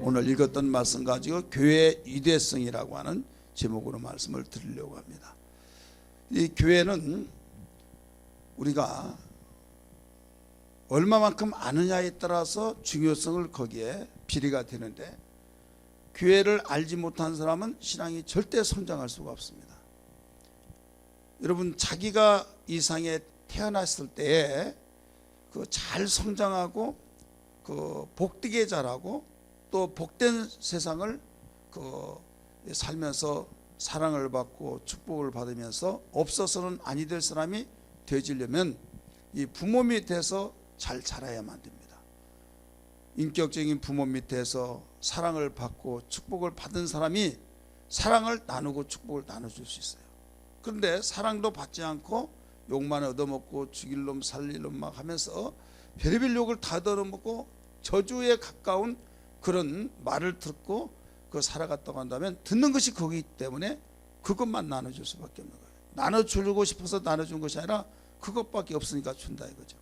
오늘 읽었던 말씀 가지고 교회의 위대성이라고 하는 제목으로 말씀을 드리려고 합니다. 이 교회는 우리가 얼마만큼 아느냐에 따라서 중요성을 거기에 비례가 되는데, 교회를 알지 못한 사람은 신앙이 절대 성장할 수가 없습니다. 여러분, 자기가 이 세상에 태어났을 때에 그 잘 성장하고 그 복되게 자라고 또 복된 세상을 그 살면서 사랑을 받고 축복을 받으면서 없어서는 아니 될 사람이 되지려면 이 부모 밑에서 잘 자라야만 됩니다. 인격적인 부모 밑에서 사랑을 받고 축복을 받은 사람이 사랑을 나누고 축복을 나눠줄 수 있어요. 그런데 사랑도 받지 않고 욕만 얻어먹고 죽일 놈 살릴 놈 막 하면서 별의별 욕을 다 얻어먹고 저주에 가까운 그런 말을 듣고 그 살아갔다고 한다면, 듣는 것이 거기 때문에 그것만 나눠줄 수밖에 없는 거예요. 나눠주고 싶어서 나눠준 것이 아니라 그것밖에 없으니까 준다 이거죠.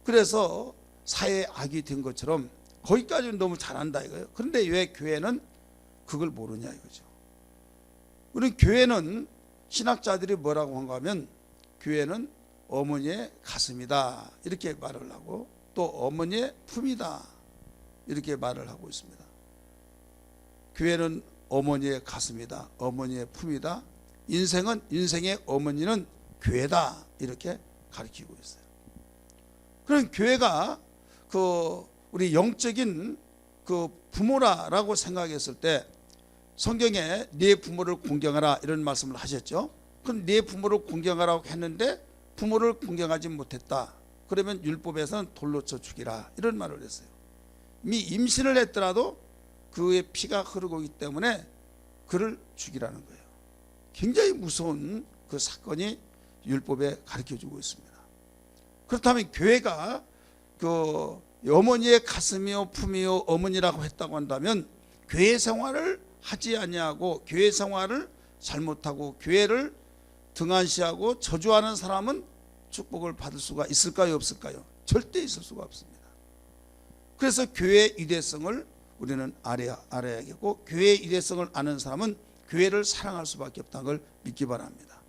그래서 사회의 악이 된 것처럼 거기까지는 너무 잘한다 이거예요. 그런데 왜 교회는 그걸 모르냐 이거죠. 우리 교회는 신학자들이 뭐라고 한가 하면, 교회는 어머니의 가슴이다 이렇게 말을 하고, 또 어머니의 품이다 이렇게 말을 하고 있습니다. 교회는 어머니의 가슴이다, 어머니의 품이다, 인생의 어머니는 교회다 이렇게 가르치고 있어요. 그럼 교회가 그 우리 영적인 그 부모라고 생각했을 때, 성경에 네 부모를 공경하라 이런 말씀을 하셨죠. 그럼 네 부모를 공경하라고 했는데 부모를 공경하지 못했다, 그러면 율법에서는 돌로 쳐 죽이라 이런 말을 했어요. 이미 임신을 했더라도 그의 피가 흐르고 있기 때문에 그를 죽이라는 거예요. 굉장히 무서운 그 사건이 율법에 가르쳐주고 있습니다. 그렇다면 교회가 그 어머니의 가슴이요 품이요 어머니라고 했다고 한다면, 교회 생활을 하지 아니하고 교회 생활을 잘못하고 교회를 등한시하고 저주하는 사람은 축복을 받을 수가 있을까요 없을까요? 절대 있을 수가 없습니다. 그래서 교회의 위대성을 우리는 알아야겠고, 교회의 위대성을 아는 사람은 교회를 사랑할 수밖에 없다는 걸 믿기 바랍니다.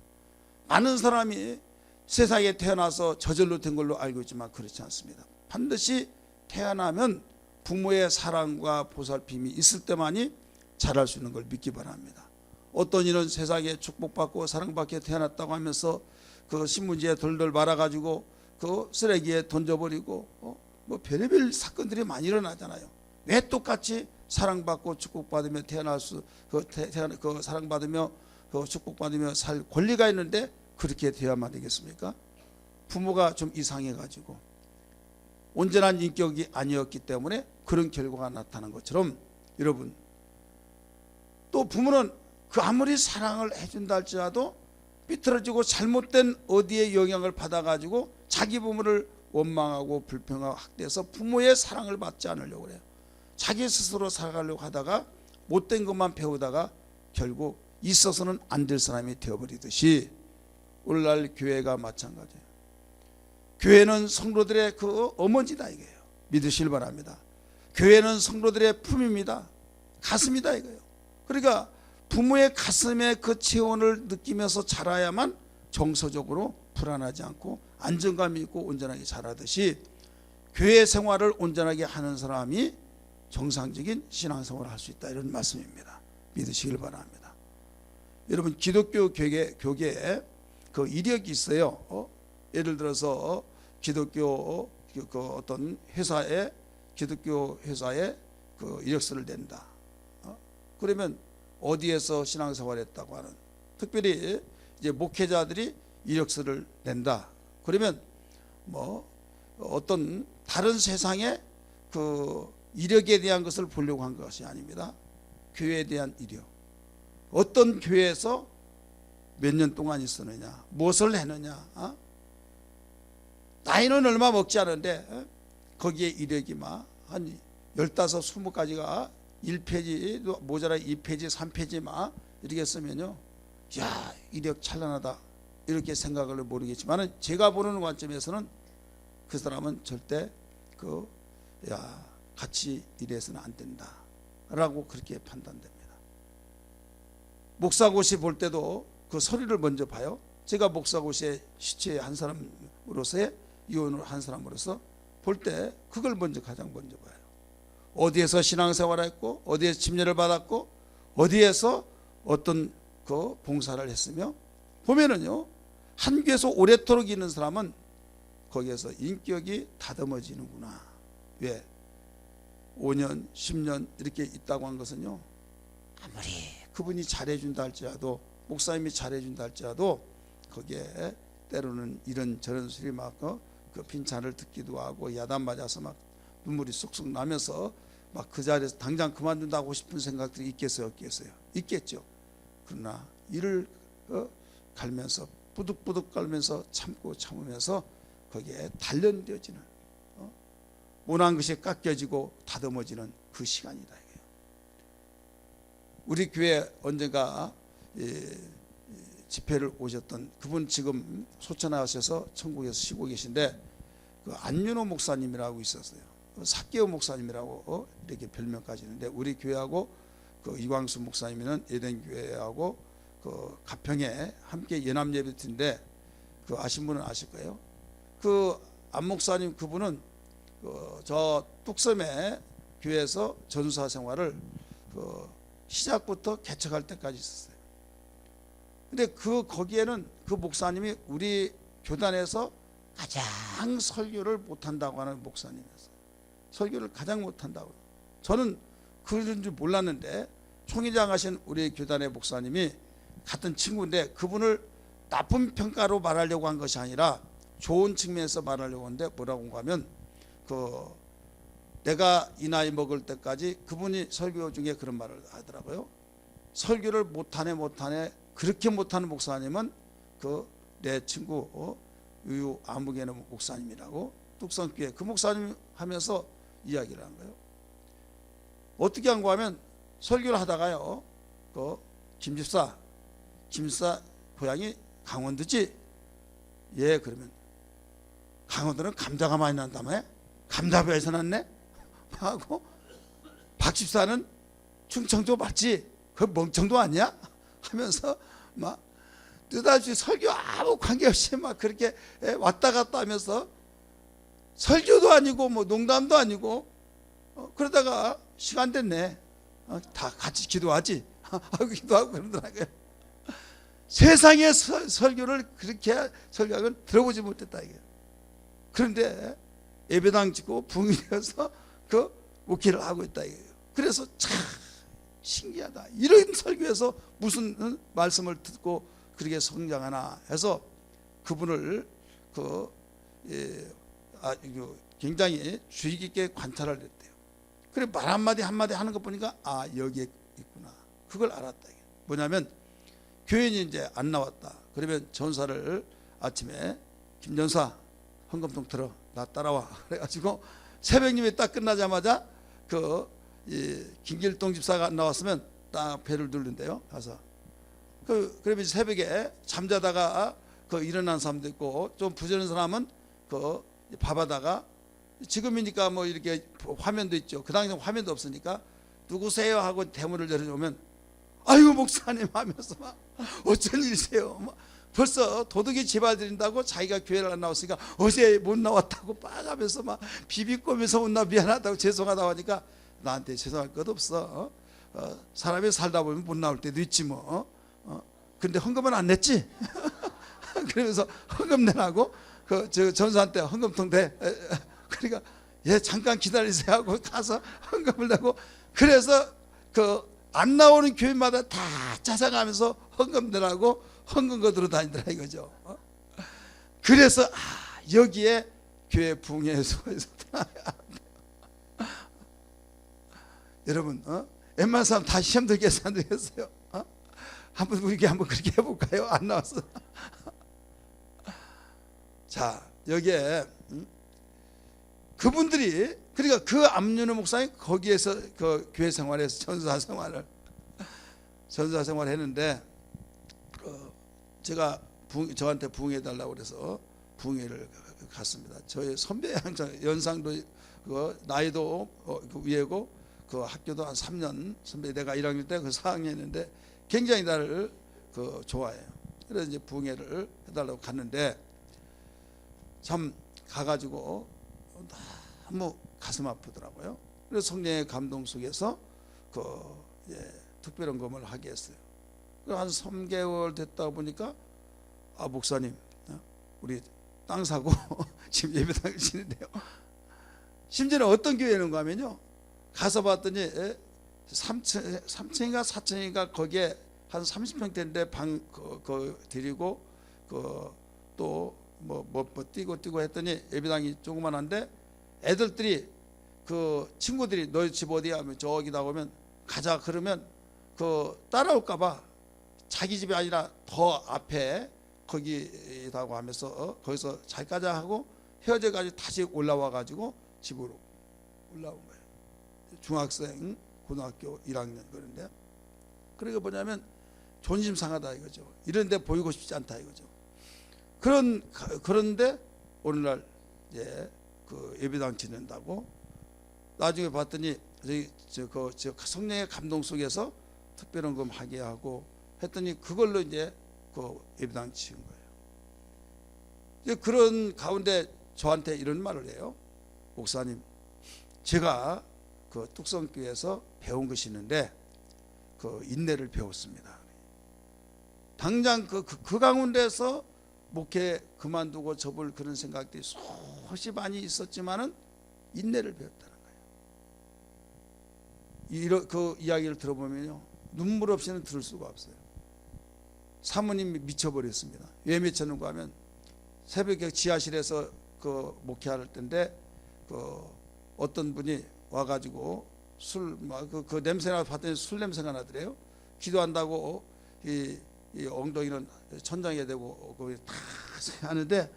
많은 사람이 세상에 태어나서 저절로 된 걸로 알고 있지만 그렇지 않습니다. 반드시 태어나면 부모의 사랑과 보살핌이 있을 때만이 자랄 수 있는 걸 믿기 바랍니다. 어떤 이는 세상에 축복받고 사랑받게 태어났다고 하면서 그 신문지에 돌돌 말아가지고 그 쓰레기에 던져버리고 뭐 별의별 사건들이 많이 일어나잖아요. 왜 똑같이 사랑받고 축복받으며 그 사랑받으며 그 축복받으며 살 권리가 있는데 그렇게 되어야만 되겠습니까? 부모가 좀 이상해가지고 온전한 인격이 아니었기 때문에 그런 결과가 나타난 것처럼, 여러분, 또 부모는 그 아무리 사랑을 해준다 할지라도 삐뚤어지고 잘못된 어디에 영향을 받아가지고 자기 부모를 원망하고 불평하고 학대해서 부모의 사랑을 받지 않으려고 그래요. 자기 스스로 살아가려고 하다가 못된 것만 배우다가 결국 있어서는 안 될 사람이 되어버리듯이 오늘날 교회가 마찬가지예요. 교회는 성도들의 그 어머니다 이거예요. 믿으시길 바랍니다. 교회는 성도들의 품입니다. 가슴이다 이거예요. 그러니까 부모의 가슴에 그 체온을 느끼면서 자라야만 정서적으로 불안하지 않고 안정감이 있고 온전하게 자라듯이, 교회 생활을 온전하게 하는 사람이 정상적인 신앙생활을 할 수 있다 이런 말씀입니다. 믿으시길 바랍니다. 여러분, 기독교 교계에 그 이력이 있어요. 예를 들어서 기독교 그 어떤 회사에, 기독교 회사에 그 이력서를 낸다. 그러면 어디에서 신앙생활했다고 하는, 특별히 이제 목회자들이 이력서를 낸다. 그러면 뭐 어떤 다른 세상의 그 이력에 대한 것을 보려고 한 것이 아닙니다. 교회에 대한 이력, 어떤 교회에서 몇 년 동안 있었느냐, 무엇을 했느냐, 나이는 얼마 먹지 않은데 거기에 이력이 막 한 15, 20가지가 1페이지 모자라 2페이지 3페이지 막 이렇게 쓰면요, 야, 이력 찬란하다 이렇게 생각을 모르겠지만, 제가 보는 관점에서는 그 사람은 절대 같이 일해서는 안 된다라고 그렇게 판단됩니다. 목사고시 볼 때도 그 서류를 먼저 봐요. 제가 목사고시에 시체 한 사람으로서의 이혼을 한 사람으로서 볼 때 그걸 가장 먼저 봐요. 어디에서 신앙생활을 했고, 어디에서 침례를 받았고, 어디에서 어떤 그 봉사를 했으며, 보면은요, 한 교회에서 오래도록 있는 사람은 거기에서 인격이 다듬어지는구나. 왜? 5년, 10년 이렇게 있다고 한 것은요, 아무리 그분이 잘해준다 할지라도, 목사님이 잘해준다 할지라도 거기에 때로는 이런 저런 소리 막 그 빈찬을 듣기도 하고 야단 맞아서 막 눈물이 쑥쑥 나면서 막 그 자리에서 당장 그만둔다고 싶은 생각들이 있겠어요, 없겠어요? 있겠죠. 그러나 이를 갈면서 부득부득 갈면서 참고 참으면서 거기에 단련되어지는, 모난 것이 깎여지고 다듬어지는 그 시간이다 이거예요. 우리 교회 언젠가 집회를 오셨던 그분 지금 소천하셔서 천국에서 쉬고 계신데, 그 안윤호 목사님이라고 있었어요. 사개오 목사님이라고 이렇게 별명까지 있는데, 우리 교회하고 그 이광수 목사님은 에덴교회하고 그 가평에 함께 연합예배팀인데, 그 아신 분은 아실 거예요. 그 안 목사님 그분은 저 뚝섬에 교회에서 전사 생활을 그 시작부터 개척할 때까지 있었어요. 근데 거기에는 그 목사님이 우리 교단에서 가장 설교를 못한다고 하는 목사님이었어요. 설교를 가장 못한다고. 저는 그런 줄 몰랐는데, 총회장 하신 우리 교단의 목사님이 같은 친구인데, 그분을 나쁜 평가로 말하려고 한 것이 아니라 좋은 측면에서 말하려고 하는데, 뭐라고 하면 내가 이 나이 먹을 때까지 그분이 설교 중에 그런 말을 하더라고요. 설교를 못하네 그렇게 못하는 목사님은 내 친구 유유 아무개는 목사님이라고, 뚝섬교회 그 목사님 하면서 이야기를 한 거예요. 어떻게 한 거 하면, 설교를 하다가요, 김집사 고향이 강원도지? 예. 그러면 강원도는 감자가 많이 난다며? 감자배에서 났네? 하고, 박집사는 충청도 맞지? 그 멍청도 아니야? 하면서 막 느닷없이 설교 아무 관계없이 막 그렇게 왔다 갔다 하면서, 설교도 아니고 뭐 농담도 아니고, 그러다가 시간 됐네, 다 같이 기도하지 하고 기도하고 그러더라고요. 세상의 설교를 그렇게 설교하면 들어보지 못했다 이게. 그런데 예배당 짓고 부흥이 되어서 그 목회를 하고 있다 이거예요. 그래서 참 신기하다. 이런 설교에서 무슨 말씀을 듣고 그렇게 성장하나 해서 그분을 굉장히 주의 깊게 관찰을 했대요. 그래 말 한마디 한마디 하는 거 보니까 여기에 있구나. 그걸 알았다. 뭐냐면 교인이 이제 안 나왔다. 그러면 전사를 아침에 김전사 헌금통 들어 나 따라와. 그래가지고 새벽 예배 딱 끝나자마자 김길동 집사가 안 나왔으면 딱 배를 누른대요. 가서 그러면 새벽에 잠자다가 일어난 사람도 있고, 좀 부지런한 사람은 밥하다가, 지금이니까 뭐 이렇게 화면도 있죠. 그 당시에 화면도 없으니까 누구세요 하고 대문을 열어주면 아이고 목사님 하면서 막 어쩐 일이세요. 막 벌써 도둑이 집어들인다고 자기가 교회를 안 나왔으니까 어제 못 나왔다고 막 하면서 막 비비꼬면서 온나 미안하다고 죄송하다고 하니까 나한테 죄송할 것 없어. 사람이 살다 보면 못 나올 때도 있지 뭐. 근데 헌금은 안 냈지? 그러면서 헌금 내라고 저 전사한테 헌금통 대. 그러니까 예 잠깐 기다리세요 하고 가서 헌금을 내고, 그래서 안 나오는 교회마다 다 찾아가면서 헌금 내라고 헌금 거두러 다니더라 이거죠. 그래서 여기에 교회 부흥의 소에서 여러분 웬만한 사람 다 시험 들겠어요, 안 되겠어요? 한번 우리 한번 그렇게 해볼까요? 안 나왔어. 자 여기에 그분들이, 그러니까 그 암윤호 목사님 거기에서 교회 생활에서 전사 생활을 했는데, 제가 저한테 부흥해 달라고 그래서 부흥회를 갔습니다. 저희 선배 연상도 그 나이도 그 위에고 그 학교도 한 3년 선배, 내가 1학년 때 그 4학년인데 굉장히 나를 그 좋아해요. 그래서 이제 부흥회를 해달라고 갔는데 참 가가지고 너무 가슴 아프더라고요. 그래서 성령의 감동 속에서 그 특별헌금을 하게 했어요. 한 3개월 됐다 보니까 목사님 우리 땅 사고 지금 예배당을 지는데요. 심지어는 어떤 교회는가 하면요, 가서 봤더니 3층인가 4층인가 거기에 한 30평대인데 방 드리고 뭐 뛰고 했더니 예배당이 조그만한데 애들들이 그 친구들이 너희 집 어디야 하면 저기 나오면 가자 그러면 그 따라올까봐 자기 집이 아니라 더 앞에 거기다고 하면서 거기서 잘 가자 하고 헤어져 가지고 다시 올라와 가지고 집으로 올라온 거예요. 중학생 고등학교 1학년 그런데 그러니까 뭐냐면 존심 상하다 이거죠. 이런데 보이고 싶지 않다 이거죠. 그런데 오늘날 그 예배당 지낸다고 나중에 봤더니 그 성령의 감동 속에서 특별헌금 하게 하고 했더니 그걸로 이제 그 예배당 지은 거예요. 이제 그런 가운데 저한테 이런 말을 해요. 목사님, 제가 그 뚝성교회에서 배운 것이 있는데 그 인내를 배웠습니다. 당장 그 가운데서 목회 그만두고 접을 그런 생각들이 수없이 많이 있었지만은 인내를 배웠다는 거예요. 그 이야기를 들어보면요, 눈물 없이는 들을 수가 없어요. 사모님이 미쳐버렸습니다. 왜 미쳤는가 하면 새벽에 지하실에서 그 목회할 때인데 그 어떤 분이 와가지고 그 냄새나 봤더니 술 냄새가 나더래요. 기도한다고 이 엉덩이는 천장에 대고 거기 다 하는데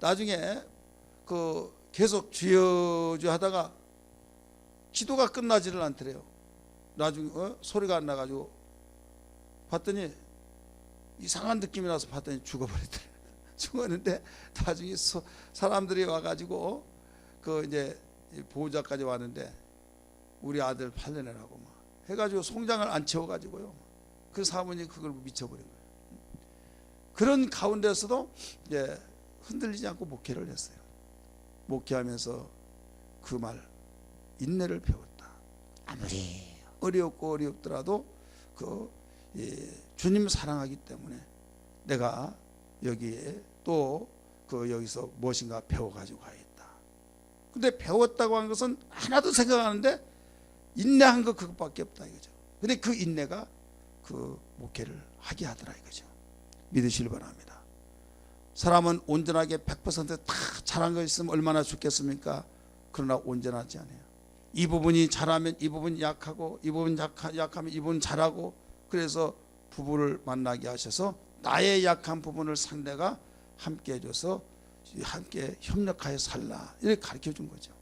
나중에 그 계속 주여 하다가 기도가 끝나지를 않더래요. 나중에 소리가 안 나가지고 봤더니 이상한 느낌이 나서 봤더니 죽어버렸더래요. 죽었는데 나중에 사람들이 와가지고 그 이제 보호자까지 왔는데 우리 아들 팔려내라고 막 해가지고 송장을 안 채워가지고요. 그 사모님이 그걸 미쳐버린 거예요. 그런 가운데서도 이제 흔들리지 않고 목회를 했어요. 목회하면서 그 말, 인내를 배웠다. 아무리 어렵고 어렵더라도 주님 사랑하기 때문에 내가 여기에 또 여기서 무엇인가 배워가지고 가야겠다. 근데 배웠다고 하는 것은 하나도 생각하는데 인내한 거 그것밖에 없다 이거죠. 근데 그 인내가 그 목회를 하게 하더라 이거죠. 믿으시길 바랍니다. 사람은 온전하게 100% 다 잘한 거 있으면 얼마나 좋겠습니까? 그러나 온전하지 않아요. 이 부분이 잘하면 이 부분이 약하고 이 부분 약하면 이 부분 잘하고, 그래서 부부를 만나게 하셔서 나의 약한 부분을 상대가 함께 해줘서 함께 협력하여 살라 이렇게 가르쳐 준 거죠.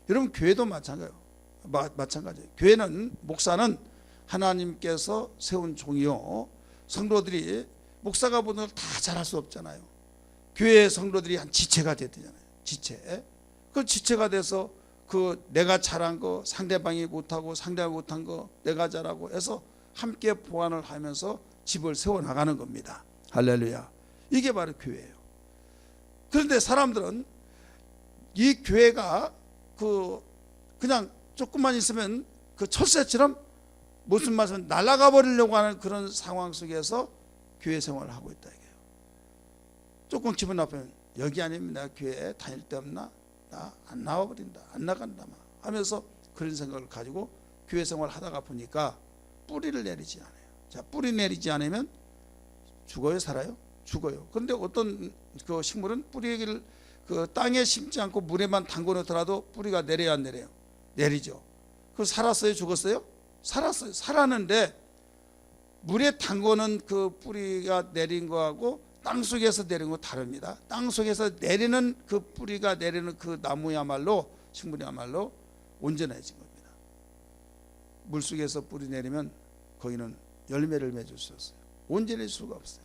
여러분 교회도 마찬가지예요. 교회는, 목사는 하나님께서 세운 종이요, 성도들이 목사가 보는 걸 다 잘할 수 없잖아요. 교회 성도들이 한 지체가 되잖아요. 지체. 그 지체가 돼서 내가 잘한 거 상대방이 못하고 상대방이 못한 거 내가 잘하고 해서 함께 보완을 하면서 집을 세워나가는 겁니다. 할렐루야. 이게 바로 교회예요. 그런데 사람들은 이 교회가 그냥 조금만 있으면 그 철새처럼 무슨 말씀 날아가 버리려고 하는 그런 상황 속에서 교회 생활을 하고 있다 이게요. 조금 기분 나쁘면 여기 아니면 내가 교회에 다닐 데 없나? 나 안 나와버린다, 안 나간다 막 하면서 그런 생각을 가지고 교회 생활을 하다가 보니까 뿌리를 내리지 않아요. 자, 뿌리 내리지 않으면 죽어요, 살아요? 죽어요. 그런데 어떤 그 식물은 뿌리를 땅에 심지 않고 물에만 담궈 놓더라도 뿌리가 내려야 안 내려요? 내리죠. 그 살았어요, 죽었어요? 살았어요. 살았는데 물에 담궈놓은 그 뿌리가 내린 거하고 땅 속에서 내린 거 다릅니다. 땅 속에서 내리는 그 뿌리가 내리는 그 나무야말로, 식물이야말로 온전해진 겁니다. 물 속에서 뿌리 내리면 거기는 열매를 맺을 수 없어요. 온전해질 수가 없어요.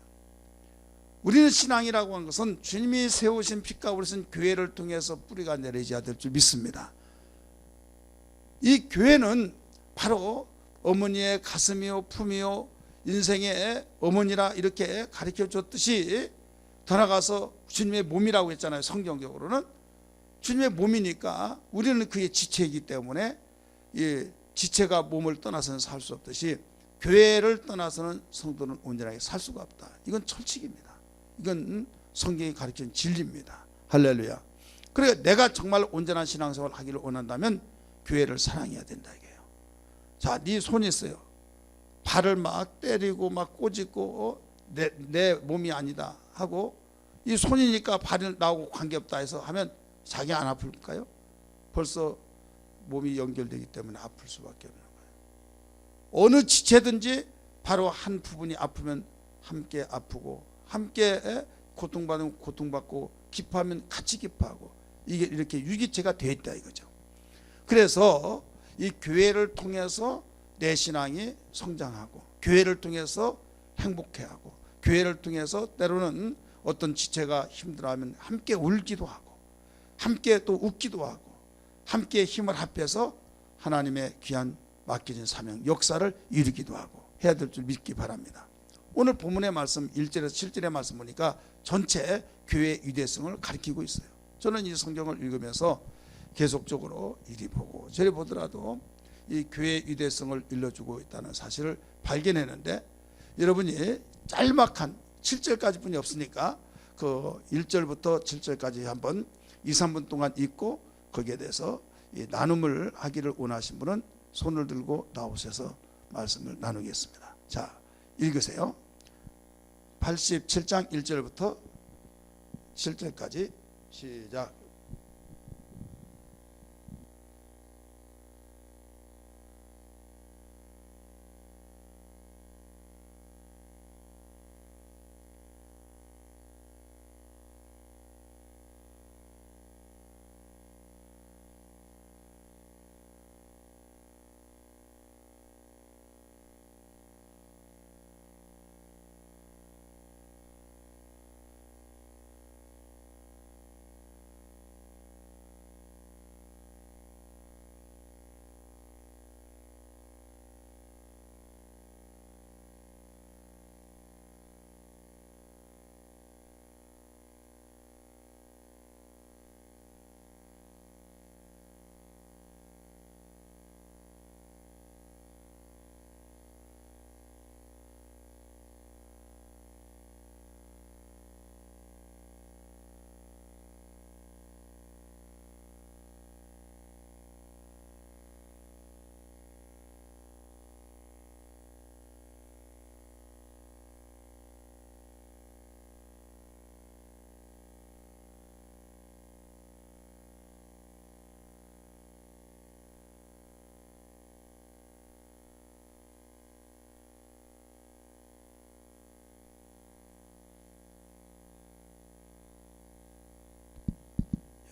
우리는 신앙이라고 하는 것은 주님이 세우신 핏값을 쓴 교회를 통해서 뿌리가 내리져야 될 줄 믿습니다. 이 교회는 바로 어머니의 가슴이요 품이요 인생의 어머니라 이렇게 가르쳐 줬듯이 더 나가서 주님의 몸이라고 했잖아요. 성경적으로는 주님의 몸이니까 우리는 그의 지체이기 때문에 이 지체가 몸을 떠나서는 살 수 없듯이 교회를 떠나서는 성도는 온전하게 살 수가 없다. 이건 철칙입니다. 이건 성경이 가르치는 진리입니다. 할렐루야. 그러니까 내가 정말 온전한 신앙생활을 하기를 원한다면 교회를 사랑해야 된다 이게요. 자, 네 손이 있어요. 발을 막 때리고 막 꼬집고 내 몸이 아니다 하고 이 손이니까 발이 나오고 관계없다 해서 하면 자기 안 아플까요? 벌써 몸이 연결되기 때문에 아플 수밖에 없는 거예요. 어느 지체든지 바로 한 부분이 아프면 함께 아프고 함께 고통받으면 고통받고 기뻐하면 같이 기뻐하고 이게 이렇게 유기체가 되어 있다 이거죠. 그래서 이 교회를 통해서 내 신앙이 성장하고 교회를 통해서 행복해하고 교회를 통해서 때로는 어떤 지체가 힘들어하면 함께 울기도 하고 함께 또 웃기도 하고 함께 힘을 합해서 하나님의 귀한 맡겨진 사명 역사를 이루기도 하고 해야 될 줄 믿기 바랍니다. 오늘 본문의 말씀 1절에서 7절의 말씀 보니까 전체 교회의 위대성을 가리키고 있어요. 저는 이 성경을 읽으면서 계속적으로 이리 보고 저리 보더라도 이 교회의 위대성을 일러주고 있다는 사실을 발견했는데 여러분이 짤막한 7절까지 뿐이 없으니까 그 1절부터 7절까지 한번 2, 3분 동안 읽고 거기에 대해서 이 나눔을 하기를 원하신 분은 손을 들고 나오셔서 말씀을 나누겠습니다. 자, 읽으세요. 87장 1절부터 7절까지 시작.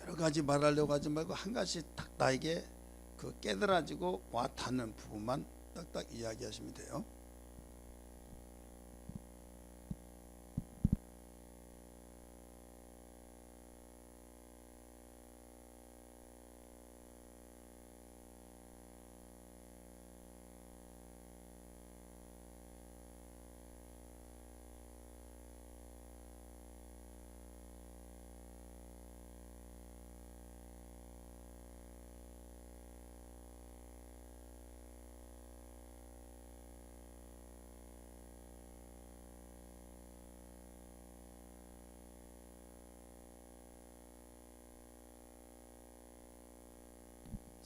여러 가지 말하려고 하지 말고 한 가지 딱 나에게 그 깨달아지고 와 닿는 부분만 딱딱 이야기하시면 돼요.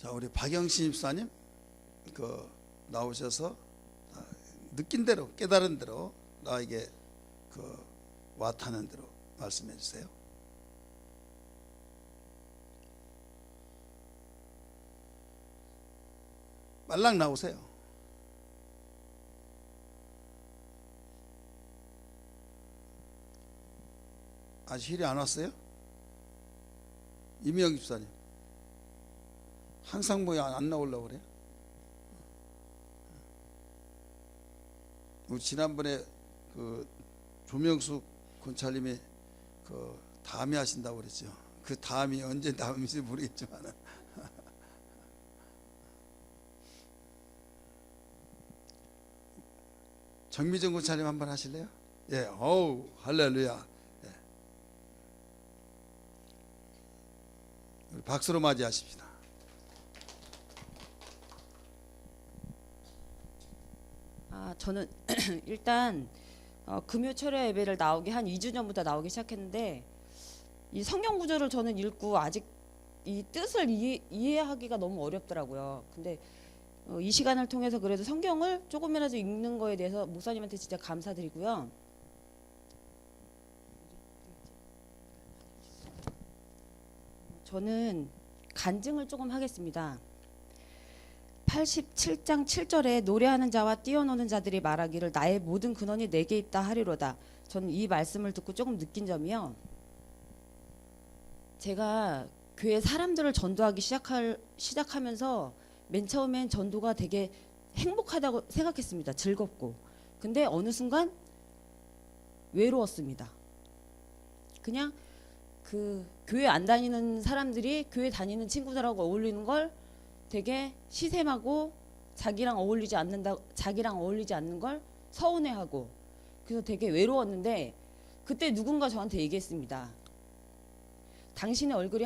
자, 우리 박영신 집사님 그 나오셔서 느낀 대로 깨달은 대로 나에게 그 와닿는 대로 말씀해 주세요. 말랑 나오세요. 아직 힐이 안 왔어요? 이미영 집사님 항상 뭐 안 나오려고 그래? 우리 지난번에 그 조명숙 권찰님이 그 다음에 하신다고 그랬죠. 그 다음이 언제 다음인지 모르겠지만 정미정 권사님 한번 하실래요? 예, 어우 할렐루야. 예. 우리 박수로 맞이하십시다. 저는 일단 금요 철야 예배를 나오기 한 2주 전부터 나오기 시작했는데 이 성경 구절을 저는 읽고 아직 이 뜻을 이해하기가 너무 어렵더라고요. 근데 이 시간을 통해서 그래도 성경을 조금이라도 읽는 거에 대해서 목사님한테 진짜 감사드리고요. 저는 간증을 조금 하겠습니다. 87장 7절에 노래하는 자와 뛰어노는 자들이 말하기를 나의 모든 근원이 내게 있다 하리로다. 저는 이 말씀을 듣고 조금 느낀 점이요. 제가 교회 사람들을 전도하기 시작하면서 맨 처음엔 전도가 되게 행복하다고 생각했습니다. 즐겁고. 근데 어느 순간 외로웠습니다. 그냥 그 교회 안 다니는 사람들이 교회 다니는 친구들하고 어울리는 걸 되게 시샘하고 자기랑 어울리지 않는 걸 서운해하고 그래서 되게 외로웠는데 그때 누군가 저한테 얘기했습니다. 당신의 얼굴이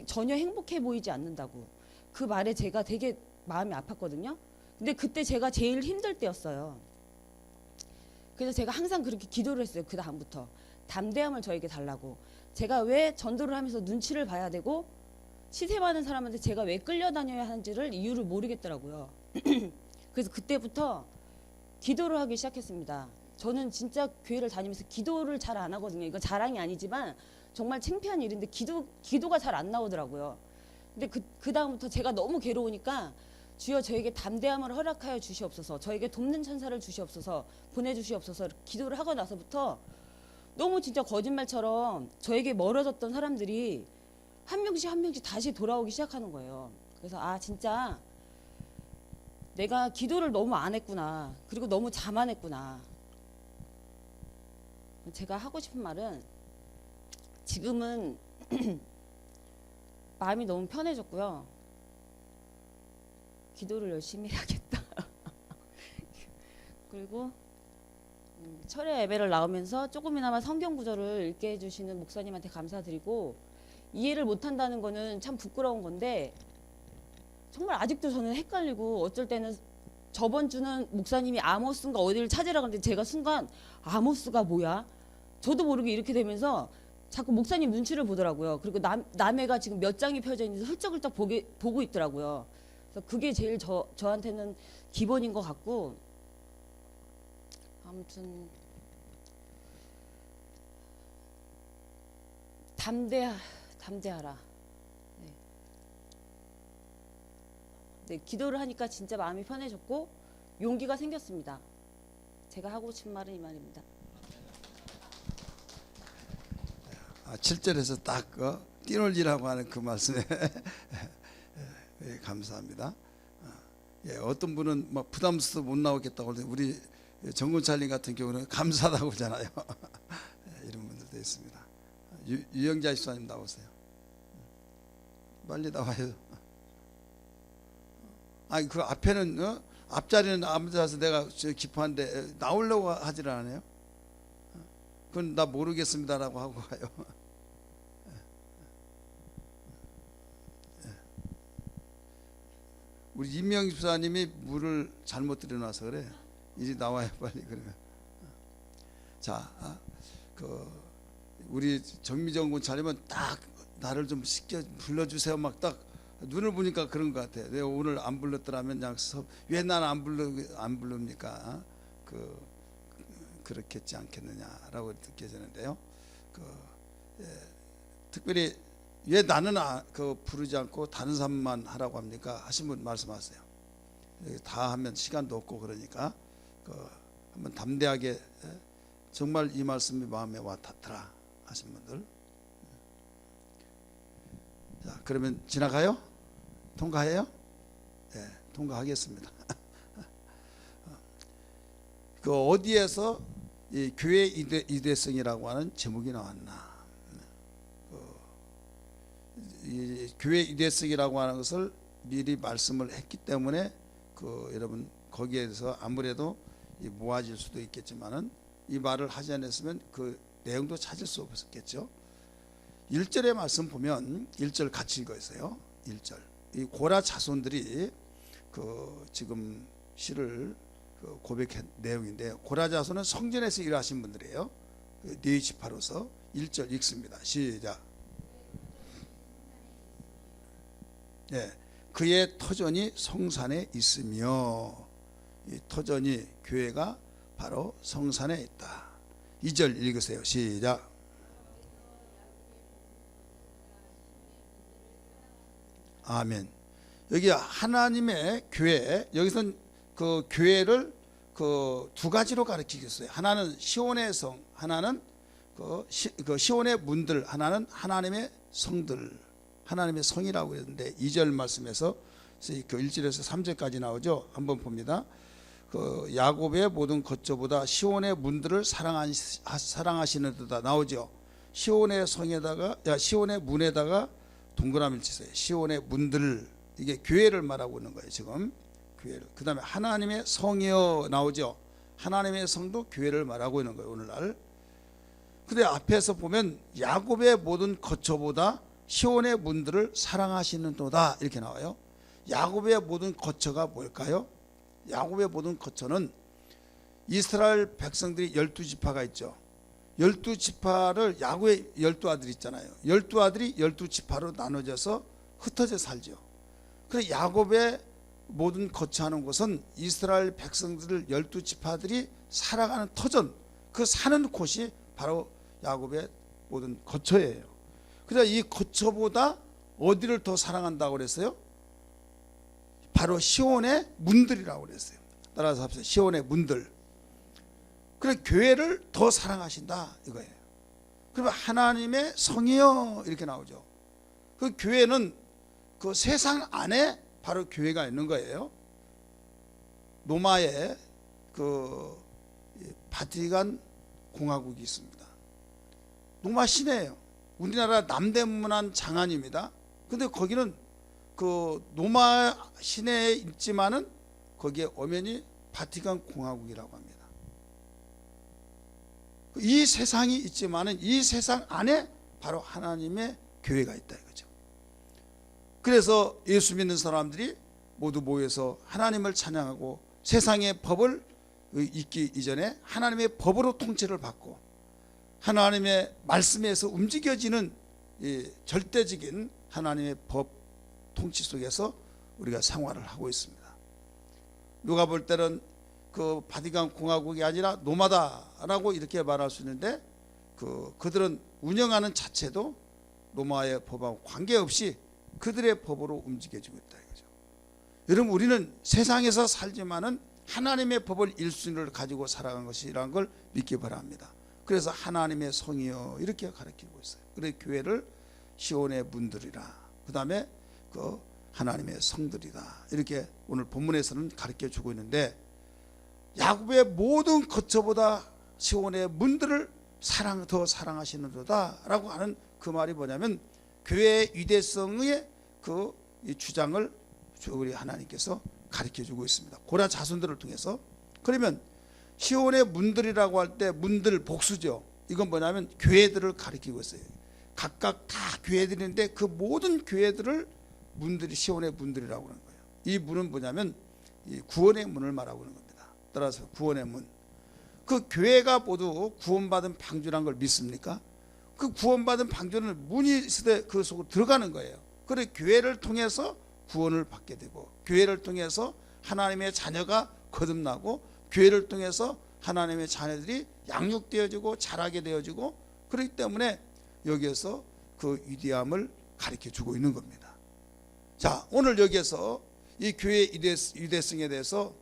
전혀 행복해 보이지 않는다고. 그 말에 제가 되게 마음이 아팠거든요. 근데 그때 제가 제일 힘들 때였어요. 그래서 제가 항상 그렇게 기도를 했어요. 그 다음부터 담대함을 저에게 달라고. 제가 왜 전도를 하면서 눈치를 봐야 되고 시샘하는 사람한테 제가 왜 끌려다녀야 하는지를 이유를 모르겠더라고요. 그래서 그때부터 기도를 하기 시작했습니다. 저는 진짜 교회를 다니면서 기도를 잘 안 하거든요. 이건 자랑이 아니지만 정말 창피한 일인데 기도가 잘 안 나오더라고요. 근데 그 다음부터 제가 너무 괴로우니까 주여 저에게 담대함을 허락하여 주시옵소서, 저에게 돕는 천사를 주시옵소서, 보내주시옵소서 기도를 하고 나서부터 너무 진짜 거짓말처럼 저에게 멀어졌던 사람들이 한 명씩 다시 돌아오기 시작하는 거예요. 그래서 진짜 내가 기도를 너무 안 했구나. 그리고 너무 자만했구나. 제가 하고 싶은 말은 지금은 마음이 너무 편해졌고요. 기도를 열심히 해야겠다. 그리고 철야 예배를 나오면서 조금이나마 성경 구절을 읽게 해주시는 목사님한테 감사드리고, 이해를 못한다는 거는 참 부끄러운 건데 정말 아직도 저는 헷갈리고, 어쩔 때는 저번 주는 목사님이 아모스인가 어디를 찾으라 그러는데 제가 순간 아모스가 뭐야? 저도 모르게 이렇게 되면서 자꾸 목사님 눈치를 보더라고요. 그리고 남해가 지금 몇 장이 펴져 있는지 훌쩍훌쩍 보고 있더라고요. 그래서 그게 제일 저한테는 기본인 것 같고, 아무튼 담대하라. 네, 기도를 하니까 진짜 마음이 편해졌고 용기가 생겼습니다. 제가 하고 싶은 말은 이 말입니다. 7절에서 딱 뛰놀리라고 하는 그 말씀에 예, 감사합니다. 예, 어떤 분은 막 부담스러워서 못 나오겠다고 하는데 우리 정근찰님 같은 경우는 감사하다고 하잖아요. 예, 이런 분들도 있습니다. 유영자 집사님 나오세요. 빨리 나와요. 아니 그 앞에는 앞자리는 앉아서 내가 기뻐한데 나오려고 하질 않아요. 그건 나 모르겠습니다라고 하고 가요. 우리 임명 집사님이 물을 잘못 들여놔서 그래. 이제 나와요 빨리. 그러면 자, 우리 정미정 군차님은 딱 나를 좀 시켜 불러주세요. 막 딱 눈을 보니까 그런 것 같아요. 내가 오늘 안 불렀더라면 왜 난 안 부릅니까? 그렇겠지 않겠느냐라고 느껴지는데요. 특별히 왜 나는 부르지 않고 다른 사람만 하라고 합니까? 하신 분 말씀하세요. 다 하면 시간도 없고 그러니까 한번 담대하게 정말 이 말씀이 마음에 와 닿더라 하신 분들. 자, 그러면 지나가요? 통과해요? 네, 통과하겠습니다. 어디에서 이 교회 이대성이라고 하는 제목이 나왔나? 이 교회 이대성이라고 하는 것을 미리 말씀을 했기 때문에 여러분 거기에서 아무래도 모아질 수도 있겠지만은 이 말을 하지 않았으면 그 내용도 찾을 수 없었겠죠. 1절의 말씀 보면 1절 같이 읽어주세요. 1절. 이 고라 자손들이 그 지금 시를 고백한 내용인데, 고라 자손은 성전에서 일하신 분들이에요. 네 지파로서 1절 읽습니다. 시작. 예, 그의 터전이 성산에 있으며, 이 터전이 교회가 바로 성산에 있다. 2절 읽으세요. 시작. 아멘. 여기 하나님의 교회, 여기서는 그 교회를 그 두 가지로 가르치겠어요. 하나는 시온의 성, 하나는 그 시온의 문들, 하나는 하나님의 성들, 하나님의 성이라고 했는데 2절 말씀에서 그 1절에서 3절까지 나오죠. 한번 봅니다. 그 야곱의 모든 거처보다 시온의 문들을 사랑하시는도다 나오죠. 시온의 성에다가, 시온의 문에다가 동그라미를 치세요. 시온의 문들, 이게 교회를 말하고 있는 거예요. 지금 교회를. 그 다음에 하나님의 성이여 나오죠. 하나님의 성도 교회를 말하고 있는 거예요, 오늘날. 근데 앞에서 보면 야곱의 모든 거처보다 시온의 문들을 사랑하시는도다 이렇게 나와요. 야곱의 모든 거처가 뭘까요? 야곱의 모든 거처는 이스라엘 백성들이 12지파가 있죠. 12지파를, 야곱의 12아들이 있잖아요. 12아들이 12지파로 나눠져서 흩어져 살죠. 그래서 야곱의 모든 거처하는 곳은 이스라엘 백성들을 12지파들이 살아가는 터전, 그 사는 곳이 바로 야곱의 모든 거처예요. 그래서 이 거처보다 어디를 더 사랑한다고 그랬어요? 바로 시온의 문들이라고 그랬어요. 따라서 합시다. 시온의 문들. 그래, 교회를 더 사랑하신다 이거예요. 그러면 하나님의 성이여 이렇게 나오죠. 그 교회는 그 세상 안에 바로 교회가 있는 거예요. 로마에 그 바티칸 공화국이 있습니다. 로마 시내예요. 우리나라 남대문안 장안입니다. 근데 거기는 그 로마 시내에 있지만은 거기에 엄연히 바티칸 공화국이라고 합니다. 이 세상이 있지만은 이 세상 안에 바로 하나님의 교회가 있다 이거죠. 그래서 예수 믿는 사람들이 모두 모여서 하나님을 찬양하고 세상의 법을 있기 이전에 하나님의 법으로 통치를 받고 하나님의 말씀에서 움직여지는 이 절대적인 하나님의 법 통치 속에서 우리가 생활을 하고 있습니다. 누가 볼 때는 그 바티칸 공화국이 아니라 노마다라고 이렇게 말할 수 있는데 그들은 운영하는 자체도 로마의 법하고 관계없이 그들의 법으로 움직여지고 있다 이거죠. 여러분, 우리는 세상에서 살지만은 하나님의 법을 1순위를 가지고 살아간 것이라는 걸 믿기 바랍니다. 그래서 하나님의 성이여 이렇게 가르치고 있어요. 그래서 교회를 시온의 문들이라, 그 다음에 그 하나님의 성들이다 이렇게 오늘 본문에서는 가르쳐 주고 있는데, 야곱의 모든 거처보다 시온의 문들을 더 사랑하시는도다 라고 하는 그 말이 뭐냐면, 교회의 위대성의 그 주장을 우리 하나님께서 가르쳐 주고 있습니다. 고라 자손들을 통해서. 그러면 시온의 문들이라고 할 때 문들 복수죠. 이건 뭐냐면 교회들을 가리키고 있어요. 각각 다 교회들인데 그 모든 교회들을 문들이 시온의 문들이라고 하는 거예요. 이 문은 뭐냐면 이 구원의 문을 말하고 있는 겁니다. 따라서 구원의 문. 그 교회가 모두 구원받은 방주란 걸 믿습니까? 그 구원받은 방주는 문이 있을 때 그 속으로 들어가는 거예요. 그래, 교회를 통해서 구원을 받게 되고, 교회를 통해서 하나님의 자녀가 거듭나고, 교회를 통해서 하나님의 자녀들이 양육되어지고 자라게 되어지고, 그렇기 때문에 여기에서 그 위대함을 가르쳐 주고 있는 겁니다. 자, 오늘 여기에서 이 교회의 위대성에 대해서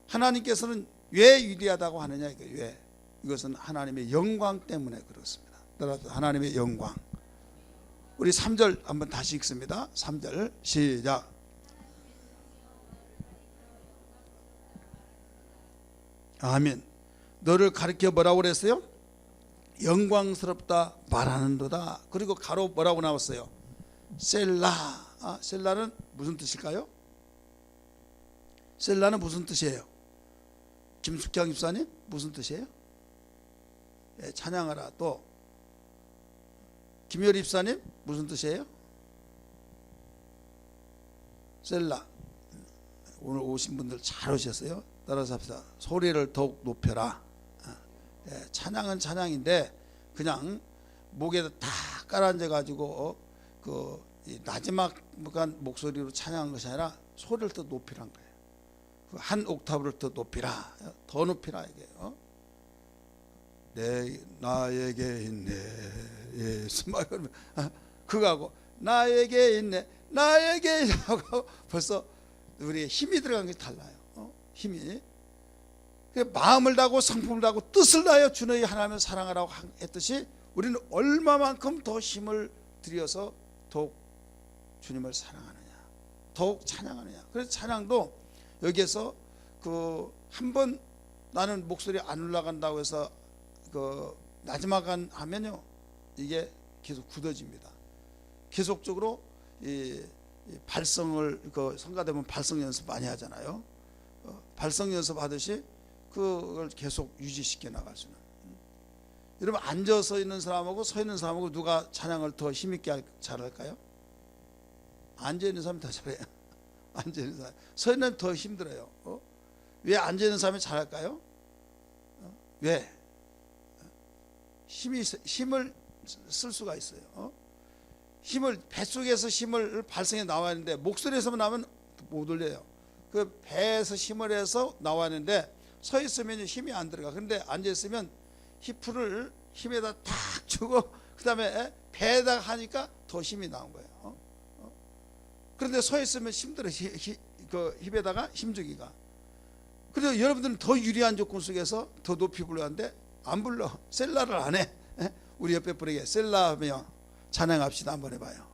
하나님께서는 왜 위대하다고 하느냐, 왜? 이것은 하나님의 영광 때문에 그렇습니다. 따라서 하나님의 영광. 우리 3절 한번 다시 읽습니다. 3절 시작. 아멘. 너를 가르쳐 뭐라고 그랬어요? 영광스럽다 말하는도다. 그리고 가로 뭐라고 나왔어요? 셀라. 셀라는 무슨 뜻일까요? 셀라는 무슨 뜻이에요? 김숙경 집사님 무슨 뜻이에요? 예, 찬양하라. 또 김효리 집사님 무슨 뜻이에요? 셀라. 오늘 오신 분들 잘 오셨어요. 따라서 합시다. 소리를 더욱 높여라. 예, 찬양은 찬양인데 그냥 목에다 다 깔아앉아 가지고 이 나지막한 목소리로 찬양한 것이 아니라 소리를 더 높이란 거예요. 한 옥타브를 더 높이라. 더 높이라 이게. 나에게 있네 예수 막 그러면 그거하고 나에게 있네 나에게 하고 벌써 우리의 힘이 들어간 게 달라요. 힘이 마음을 다하고 성품을 다하고 뜻을 다하여 주 너희 하나님을 사랑하라고 했듯이 우리는 얼마만큼 더 힘을 들여서 더욱 주님을 사랑하느냐 더욱 찬양하느냐. 그래서 찬양도 여기에서 한번 나는 목소리 안 올라간다고 해서 마지막 하면요 이게 계속 굳어집니다. 계속적으로 이 발성을 성가되면 발성 연습 많이 하잖아요. 발성 연습 하듯이 그걸 계속 유지시켜 나갈 수는. 여러분 앉아서 있는 사람하고 서 있는 사람하고 누가 찬양을 더 힘있게 잘할까요? 앉아 있는 사람이 더 잘해요. 앉아 있는 사람. 서 있는 사람이 더 힘들어요. 왜 앉아 있는 사람이 잘할까요? 왜? 힘을 쓸 수가 있어요. 힘을 뱃속에서 힘을 발성해 나왔는데 목소리에서만 나오면 못 올려요. 그 배에서 힘을 해서 나왔는데 서 있으면 힘이 안 들어가. 그런데 앉아 있으면 히프를 힘에다 탁 주고 그다음에 배에다 하니까 더 힘이 나온 거예요. 그런데 서 있으면 힘들어. 그 힙에다가 힘주기가. 그래서 여러분들은 더 유리한 조건 속에서 더 높이 불러야 하는데 안 불러. 셀라를 안 해. 우리 옆에 부르게 셀라 하며 찬양합시다 한번 해봐요.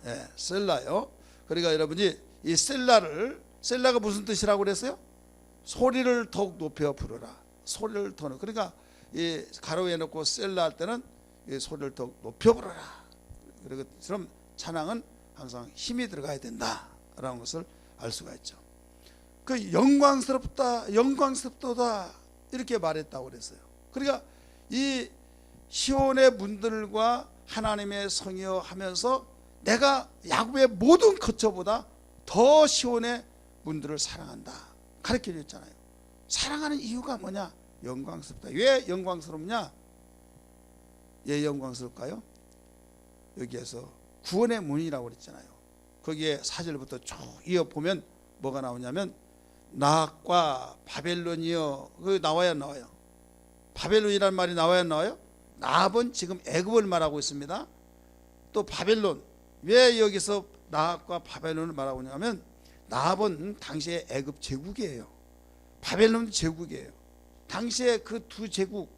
예, 셀라요. 그러니까 여러분이 이 셀라가 무슨 뜻이라고 그랬어요? 소리를 더욱 높여 부르라. 소리를 더 높여. 그러니까 이 가로에 놓고 셀라 할 때는 이 소리를 더욱 높여 부르라. 그럼 찬양은 항상 힘이 들어가야 된다라는 것을 알 수가 있죠. 그 영광스럽도다 이렇게 말했다고 그랬어요. 그러니까 이 시온의 문들과 하나님의 성이여 하면서 내가 야곱의 모든 거처보다 더 시온의 문들을 사랑한다 가르쳐 줬잖아요. 사랑하는 이유가 뭐냐? 영광스럽다. 왜 영광스럽냐? 왜 영광스럽까요? 여기에서 구원의 문이라고 그랬잖아요. 거기에 4절부터 쭉 이어보면 뭐가 나오냐면 나악과 바벨론이여. 그 나와요. 바벨론이라는 말이 나와요. 나압은 지금 애굽을 말하고 있습니다. 또 바벨론. 왜 여기서 나압과 바벨론을 말하고 있냐면 나압은 당시에 애굽 제국이에요. 바벨론 제국이에요. 당시에 그 두 제국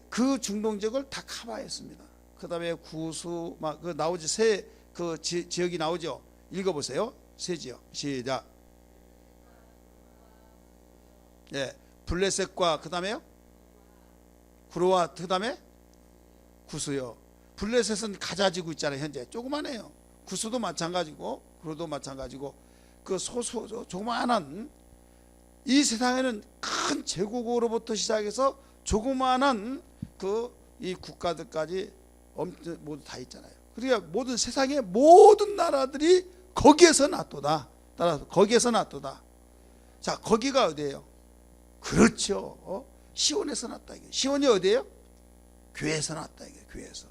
그 중동 지역을 다 커버했습니다. 그 다음에 구수 막 나오지 세 지역이 나오죠. 읽어보세요. 세 지역 시작. 예, 블레셋과 그 다음에요 구로와 그 다음에 구수요. 블레셋은 가자지구 있잖아요. 현재 조그만해요. 구수도 마찬가지고 구로도 마찬가지고 그 조그만한 이 세상에는 큰 제국으로부터 시작해서 조그만한 이 국가들까지 모두 다 있잖아요. 그러니까 모든 세상의 모든 나라들이 거기에서 낫도다. 따라서 거기에서 낫도다. 자, 거기가 어디예요? 그렇죠. 시온에서 낫다. 이게 시온이 어디예요? 교회에서 낫다. 이게 교회에서.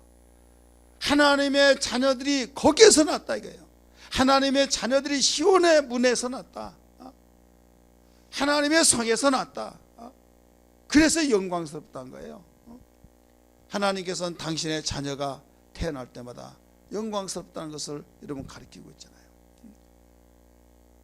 하나님의 자녀들이 거기에서 낫다 이거예요. 하나님의 자녀들이 시온의 문에서 낫다. 하나님의 성에서 낫다. 그래서 영광스럽다는 거예요. 하나님께서는 당신의 자녀가 태어날 때마다 영광스럽다는 것을 여러분 가르치고 있잖아요.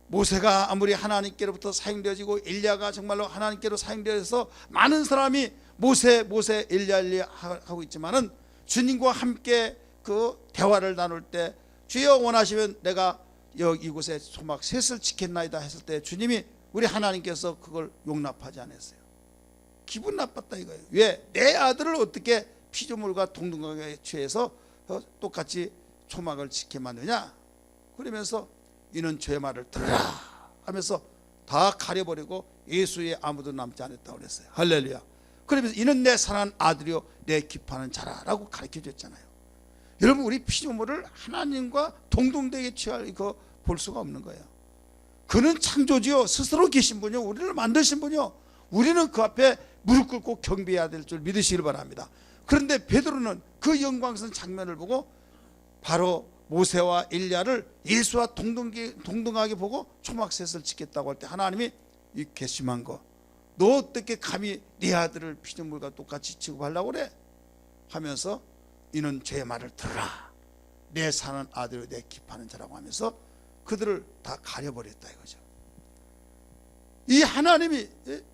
모세가 아무리 하나님께로부터 사용되어지고 엘리야가 정말로 하나님께로 사용되어서 많은 사람이 모세 엘리야 하고 있지만은 주님과 함께 그 대화를 나눌 때 주여 원하시면 내가 이곳에 소막 셋을 지켰나이다 했을 때 주님이 우리 하나님께서 그걸 용납하지 않았어요. 기분 나빴다 이거예요. 왜? 내 아들을 어떻게 피조물과 동등하게 취해서 똑같이 초막을 지켜 만드냐? 그러면서 이는 죄 말을 들으라 하면서 다 가려버리고 예수의 아무도 남지 않았다고 그랬어요. 할렐루야. 그러면서 이는 내 사랑하는 아들이요 내 기뻐하는 자라라고 가르쳐 줬잖아요. 여러분, 우리 피조물을 하나님과 동등되게 취할 볼 수가 없는 거예요. 그는 창조주요 스스로 계신 분이요 우리를 만드신 분이요 우리는 그 앞에 무릎 꿇고 경배해야 될 줄 믿으시길 바랍니다. 그런데 베드로는 그 영광스러운 장면을 보고 바로 모세와 엘리야를 예수와 동등하게 보고 초막셋을 짓겠다고 할 때 하나님이 이 괘씸한 거, 너 어떻게 감히 네 아들을 피조물과 똑같이 취급하려고 그래? 하면서 이는 제 말을 들으라. 내 사는 아들을 내 기뻐하는 자라고 하면서 그들을 다 가려버렸다 이거죠. 이 하나님이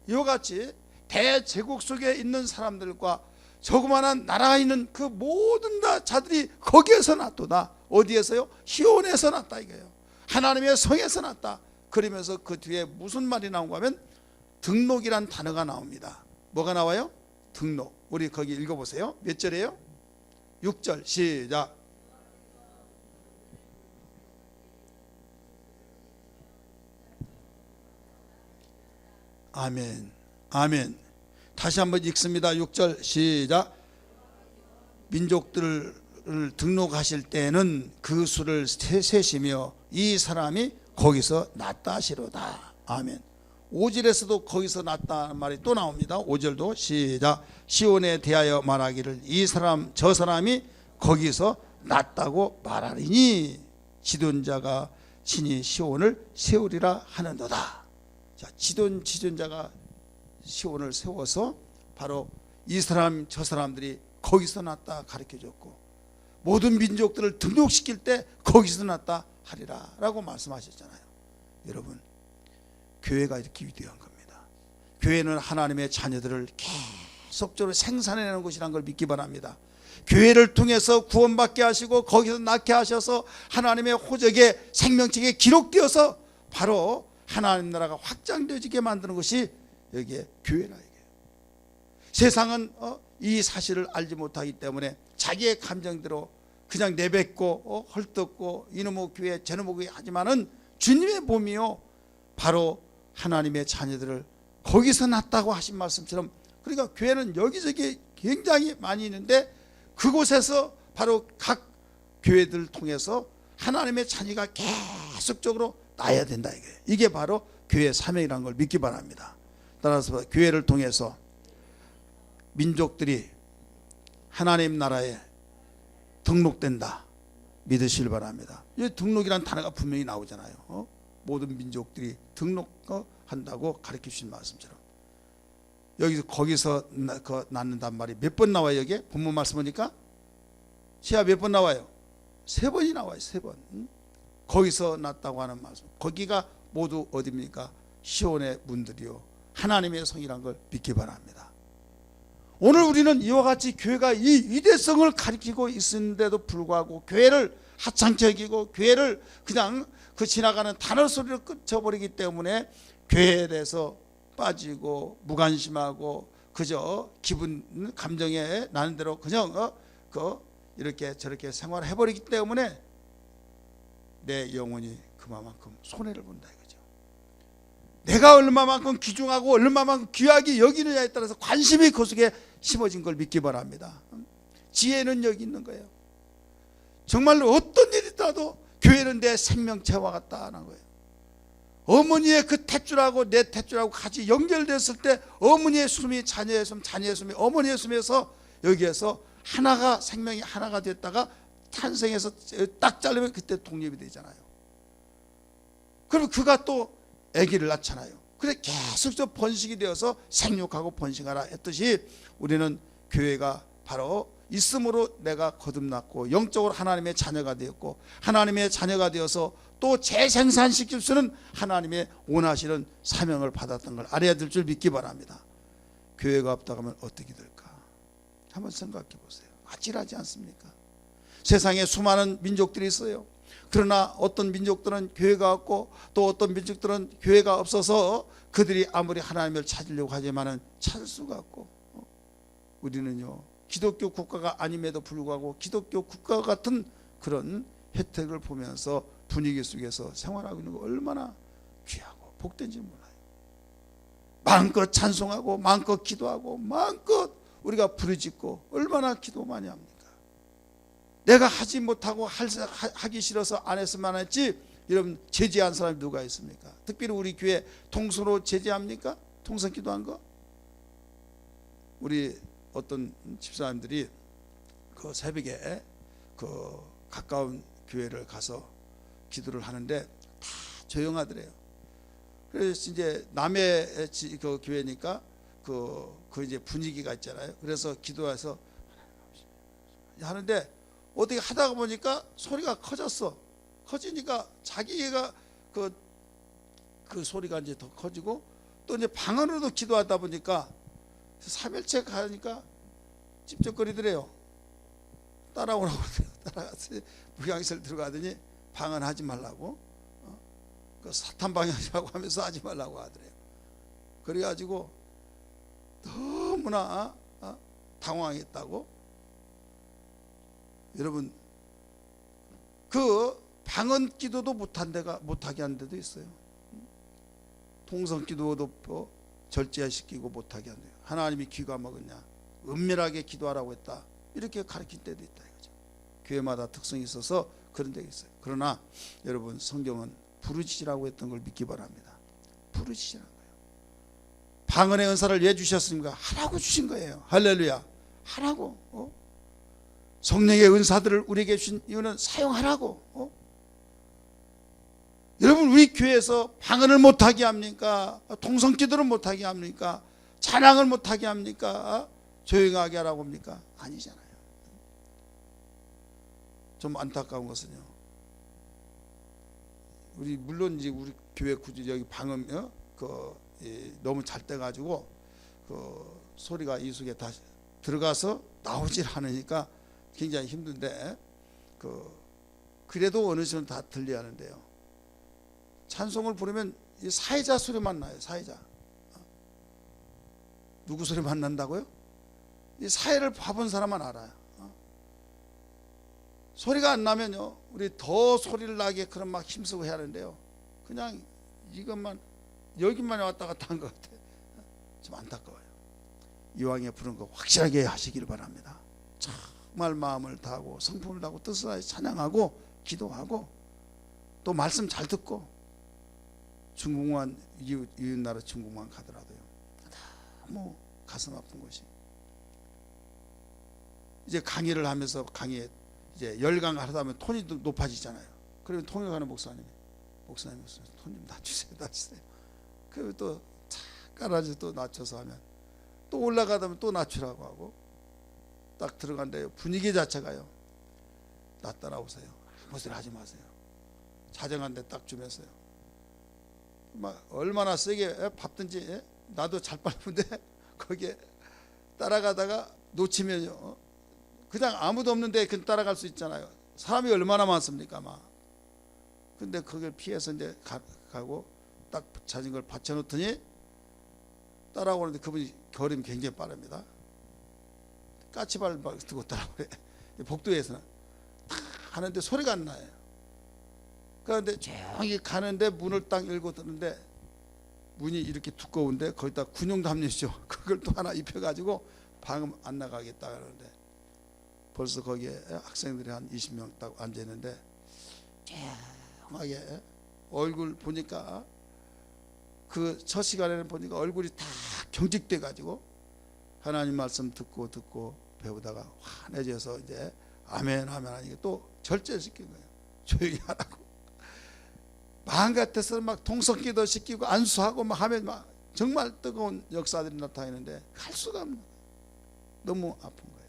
이와 같이 대제국 속에 있는 사람들과 조그마한 나라에 있는 그 모든 자들이 거기에서 났도다. 어디에서요? 시온에서 났다 이거예요. 하나님의 성에서 났다. 그러면서 그 뒤에 무슨 말이 나온가 하면 등록이란 단어가 나옵니다. 뭐가 나와요? 등록. 우리 거기 읽어보세요. 몇 절이에요? 6절 시작. 아멘. 아멘. 다시 한번 읽습니다. 6절 시작. 민족들을 등록하실 때는 그 수를 세시며 이 사람이 거기서 났다 하시로다. 아멘. 5절에서도 거기서 났다는 말이 또 나옵니다. 5절도 시작. 시온에 대하여 말하기를 이 사람 저 사람이 거기서 났다고 말하리니 지존자가 친히 시온을 세우리라 하는도다. 자, 지존자가 시온을 세워서 바로 이 사람 저 사람들이 거기서 났다 가르쳐줬고 모든 민족들을 등록시킬 때 거기서 났다 하리라 라고 말씀하셨잖아요. 여러분, 교회가 이렇게 위대한 겁니다. 교회는 하나님의 자녀들을 계속적으로 생산해내는 곳이라는 걸 믿기 바랍니다. 교회를 통해서 구원받게 하시고 거기서 낳게 하셔서 하나님의 호적의 생명책에 기록되어서 바로 하나님 나라가 확장되어지게 만드는 것이 여기에 교회라 이게. 세상은 이 사실을 알지 못하기 때문에 자기의 감정대로 그냥 내뱉고 헐뜯고 이놈의 교회 저놈의 교회 하지만은 주님의 몸이요 바로 하나님의 자녀들을 거기서 낳았다고 하신 말씀처럼, 그러니까 교회는 여기저기 굉장히 많이 있는데 그곳에서 바로 각 교회들을 통해서 하나님의 자녀가 계속적으로 나야 된다 이게 바로 교회의 사명이라는 걸 믿기 바랍니다. 따라서 교회를 통해서 민족들이 하나님 나라에 등록된다 믿으시길 바랍니다. 이 등록이라는 단어가 분명히 나오잖아요. 모든 민족들이 등록한다고 가르쳐 주신 말씀처럼 여기서 거기서 낳는단 말이 몇 번 나와요? 여기에 본문 말씀 보니까 시야 몇 번 나와요? 3번이 나와요. 3번. 거기서 낳았다고 하는 말씀. 거기가 모두 어디입니까? 시온의 문들이요 하나님의 성이라는 걸 믿기 바랍니다. 오늘 우리는 이와 같이 교회가 이 위대성을 가리키고 있는데도 불구하고 교회를 하찮게 여기고 교회를 그냥 그 지나가는 단어 소리로 끝쳐버리기 때문에 교회에 대해서 빠지고 무관심하고 그저 기분 감정에 나는 대로 그냥 이렇게 저렇게 생활해버리기 때문에 내 영혼이 그만큼 손해를 본다 이거죠. 내가 얼마만큼 귀중하고 얼마만큼 귀하게 여기느냐에 따라서 관심이 그 속에 심어진 걸 믿기 바랍니다. 지혜는 여기 있는 거예요. 정말로 어떤 일이 있다도 교회는 내 생명체와 같다는 거예요. 어머니의 그 탯줄하고 내 탯줄하고 같이 연결됐을 때 어머니의 숨이 자녀의 숨, 자녀의 숨이 어머니의 숨에서 여기에서 하나가 생명이 하나가 됐다가 탄생해서 딱 자르면 그때 독립이 되잖아요. 그럼 그가 또 아기를 낳잖아요. 그래 계속 번식이 되어서 생육하고 번식하라 했듯이 우리는 교회가 바로 있음으로 내가 거듭났고 영적으로 하나님의 자녀가 되었고 하나님의 자녀가 되어서 또 재생산시킬 수 있는 하나님의 원하시는 사명을 받았던 걸 알아야 될 줄 믿기 바랍니다. 교회가 없다고 하면 어떻게 될까? 한번 생각해 보세요. 아찔하지 않습니까? 세상에 수많은 민족들이 있어요. 그러나 어떤 민족들은 교회가 없고 또 어떤 민족들은 교회가 없어서 그들이 아무리 하나님을 찾으려고 하지만은 찾을 수가 없고 우리는요 기독교 국가가 아님에도 불구하고 기독교 국가 같은 그런 혜택을 보면서 분위기 속에서 생활하고 있는 거 얼마나 귀하고 복된지 몰라요. 마음껏 찬송하고 마음껏 기도하고 마음껏 우리가 부르짖고 얼마나 기도 많이 합니까? 내가 하지 못하고 하기 싫어서 안 했으면 안 했지, 여러분 제지한 사람이 누가 있습니까? 특별히 우리 교회 통수로 제지합니까? 통성 기도한 거? 우리 어떤 집사님들이 그 새벽에 그 가까운 교회를 가서 기도를 하는데 다 조용하더래요. 그래서 이제 남의 그 교회니까 그 이제 분위기가 있잖아요. 그래서 기도해서 하는데 어떻게 하다가 보니까 소리가 커졌어. 커지니까 자기가 그 소리가 이제 더 커지고, 또 이제 방 안으로도 기도하다 보니까 3일째 가니까 찝쩍거리더래요. 따라오라고 따라가서 무양실 들어가더니 방언 하지 말라고, 그 사탄 방향이라고 하면서 하지 말라고 하더래요. 그래가지고 너무나 당황했다고. 여러분 그 방언 기도도 못하게 하는 데도 있어요. 통성 기도도 절제시키고 못하게 한대요. 하나님이 귀가 먹었냐, 은밀하게 기도하라고 했다, 이렇게 가르칠 때도 있다 이거죠. 교회마다 특성이 있어서 그런 데가 있어요. 그러나 여러분 성경은 부르짖으라고 했던 걸 믿기 바랍니다. 부르짖으라는 거예요. 방언의 은사를 왜 주셨습니까? 하라고 주신 거예요. 할렐루야. 하라고. 성령의 은사들을 우리에게 주신 이유는 사용하라고. 여러분 우리 교회에서 방언을 못하게 합니까? 통성기도를 못하게 합니까? 찬양을 못하게 합니까? 조용하게 하라고 합니까? 아니잖아요. 좀 안타까운 것은요, 우리 물론 이제 우리 교회 구조 여기 방음 너무 잘 떼가지고 그 소리가 이 속에 다 들어가서 나오질 않으니까 굉장히 힘든데, 그래도 어느 정도 다 들려야 하는데요. 찬송을 부르면 이 사회자 소리만 나요. 사회자. 누구 소리만 난다고요? 이 사회를 봐본 사람만 알아요. 소리가 안 나면요, 우리 더 소리를 나게 그런 막 힘쓰고 해야 하는데요, 그냥 이것만 여기만 왔다 갔다 한 것 같아요. 좀 안타까워요. 이왕에 부른 거 확실하게 하시길 바랍니다. 정말 마음을 다하고 성품을 다하고 뜻을 다해 찬양하고 기도하고, 또 말씀 잘 듣고, 중국만 이웃나라 중국만 가더라도요, 너무 가슴 아픈 것이, 이제 강의를 하면서 강의에 이제 열강 하다 보면 톤이 높아지잖아요. 그러면 통역하는 목사님 톤 좀 낮추세요. 그리고 또 깔아서 또 낮춰서 하면 또 올라가다 보면 또 낮추라고 하고, 딱 들어간대요. 분위기 자체가요, 나 따라오세요, 아무 소리 하지 마세요, 자정한데 딱 주면서요, 막 얼마나 세게 밟든지, 나도 잘 밟는데 거기에 따라가다가 놓치면요, 그냥 아무도 없는데 그냥 따라갈 수 있잖아요. 사람이 얼마나 많습니까 막. 근데 그걸 피해서 이제 가고 딱 자전거를 받쳐놓더니 따라오는데 그분이 걸음이 굉장히 빠릅니다. 까치발 막 두고 따라오래. 복도에서는 탁 하는데 소리가 안 나요. 그런데 조용히 가는데 문을 딱 열고 드는데 문이 이렇게 두꺼운데 거기다 군용 담요죠. 그걸 또 하나 입혀가지고 방음 안 나가겠다 그러는데, 벌써 거기에 학생들이 한 20명 딱 앉아있는데 조용하게 얼굴 보니까, 그 첫 시간에는 보니까 얼굴이 다 경직돼 가지고 하나님 말씀 듣고 배우다가 환해져서 이제 아멘 하니까 또 절제시킨 거예요. 조용히 하라고. 마음 같아서 막 통성기도 시키고 안수하고 막 하면 막 정말 뜨거운 역사들이 나타나는데 갈 수가 없는 거예요. 너무 아픈 거예요.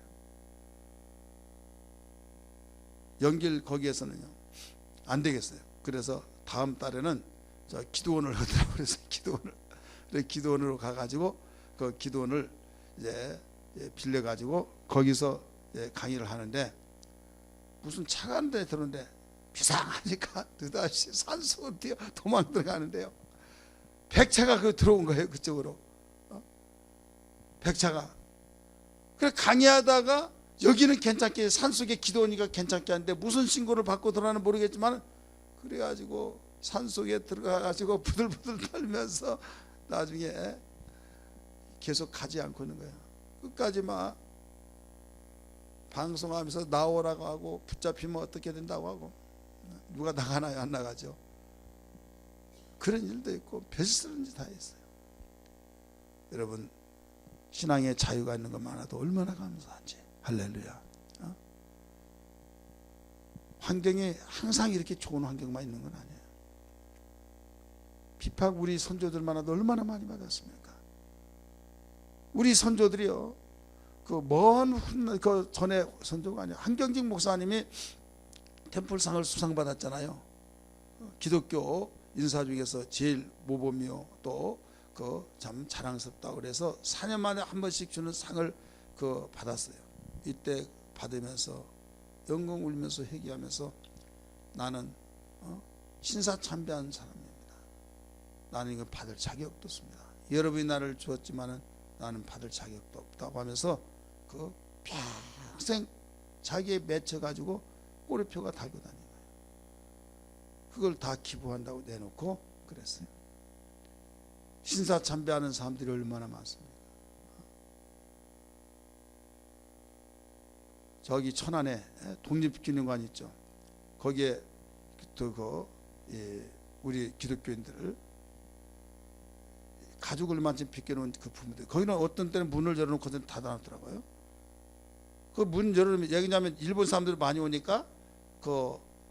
연길 거기에서는요 안 되겠어요. 그래서 다음 달에는 저 기도원을 하더라고요. 그래서 기도원으로 가가지고 그 기도원을 이제 빌려가지고 거기서 강의를 하는데, 무슨 차가 한 대 들어오는데 비상하니까 느닷없이 산속으로 뛰어 도망 들어가는데요, 백차가 그 들어온 거예요. 그쪽으로 백차가. 그래 강의하다가 여기는 괜찮게, 산속에 기도원이가 괜찮게 하는데 무슨 신고를 받고 들어가는 모르겠지만, 그래가지고 산속에 들어가가지고 부들부들 떨면서 나중에 계속 가지 않고 있는 거예요. 끝까지 막 방송하면서 나오라고 하고 붙잡히면 어떻게 된다고 하고 누가 나가나요? 안 나가죠. 그런 일도 있고 별스런 짓 다 했어요. 여러분, 신앙의 자유가 있는 것만으로도 얼마나 감사한지. 할렐루야. 환경이 항상 이렇게 좋은 환경만 있는 건 아니에요. 비팍 우리 선조들만 해도 얼마나 많이 받았습니까? 우리 선조들이요, 그 전에 선조가 아니에요. 한경직 목사님이 템플상을 수상받았잖아요. 기독교 인사 중에서 제일 모범이요, 또 참 자랑스럽다 그래서 4년 만에 한 번씩 주는 상을 받았어요. 이때 받으면서 영광 울면서 회개하면서 나는 신사참배한 사람입니다. 나는 이거 받을 자격도 없습니다. 여러분이 나를 주었지만은 나는 받을 자격도 없다고 하면서 평생 자기에 맺혀가지고 꼬리표가 달고 다닌 거예요. 그걸 다 기부한다고 내놓고 그랬어요. 신사참배하는 사람들이 얼마나 많습니까? 저기 천안에 독립기념관 있죠. 거기에 우리 기독교인들을 가죽을 만진 빗겨놓은 그 부분들, 거기는 어떤 때는 문을 열어놓고 닫아놨더라고요. 그 문 열어놓으면, 왜냐하면 일본 사람들이 많이 오니까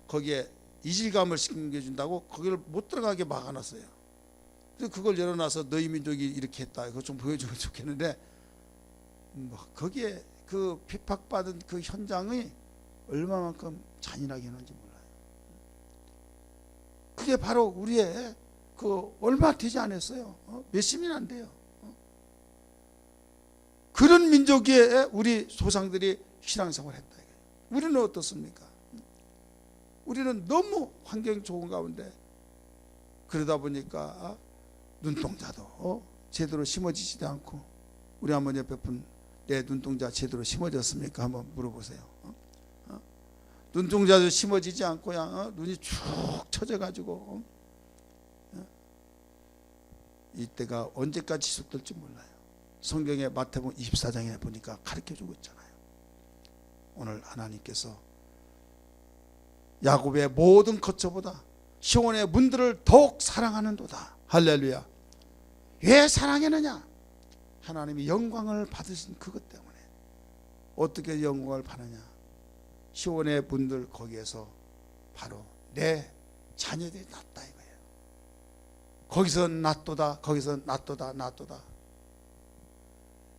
거기에 이질감을 심겨준다고 거기를 못 들어가게 막아놨어요. 그래서 그걸 열어놔서 너희 민족이 이렇게 했다, 그거 좀 보여주면 좋겠는데, 거기에 그 핍박받은 그 현장이 얼마만큼 잔인하게 했는지 몰라요. 그게 바로 우리의 얼마 되지 않았어요. 몇십년 안 돼요. 그런 민족에 우리 조상들이 신앙생활을 했다. 우리는 어떻습니까? 우리는 너무 환경이 좋은 가운데 그러다 보니까 눈동자도 제대로 심어지지도 않고, 우리 어머니 옆에 분 내 눈동자 제대로 심어졌습니까? 한번 물어보세요. 눈동자도 심어지지 않고 그냥 눈이 축 처져가지고 이때가 언제까지 지속될지 몰라요. 성경의 마태복음 24장에 보니까 가르쳐주고 있잖아요. 오늘 하나님께서 야곱의 모든 거처보다 시온의 문들을 더욱 사랑하는도다. 할렐루야. 왜 사랑했느냐? 하나님이 영광을 받으신 그것 때문에. 어떻게 영광을 받느냐? 시온의 문들, 거기에서 바로 내 자녀들이 났다 이거예요. 거기서 낫도다, 거기서 낫도다, 낫도다.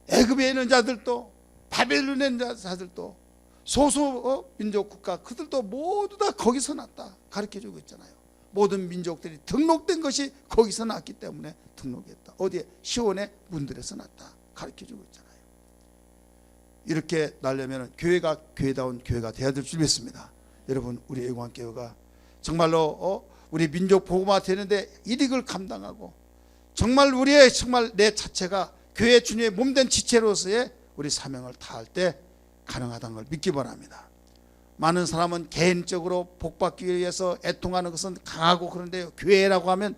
애굽에 있는 자들도, 바벨론에 있는 자들도, 소수 민족 국가 그들도 모두 다 거기서 났다 가르쳐주고 있잖아요. 모든 민족들이 등록된 것이 거기서 났기 때문에 등록했다. 어디에? 시온의 문들에서 났다 가르쳐주고 있잖아요. 이렇게 나려면 교회가 교회다운 교회가 되어야 될 줄 믿습니다. 여러분, 우리 애국왕교회가 정말로 우리 민족 복음화 되는데 일익을 감당하고, 정말 우리의 정말 내 자체가 교회 주님의 몸된 지체로서의 우리 사명을 다할 때 가능하다는 걸 믿기 바랍니다. 많은 사람은 개인적으로 복받기 위해서 애통하는 것은 강하고, 그런데 교회라고 하면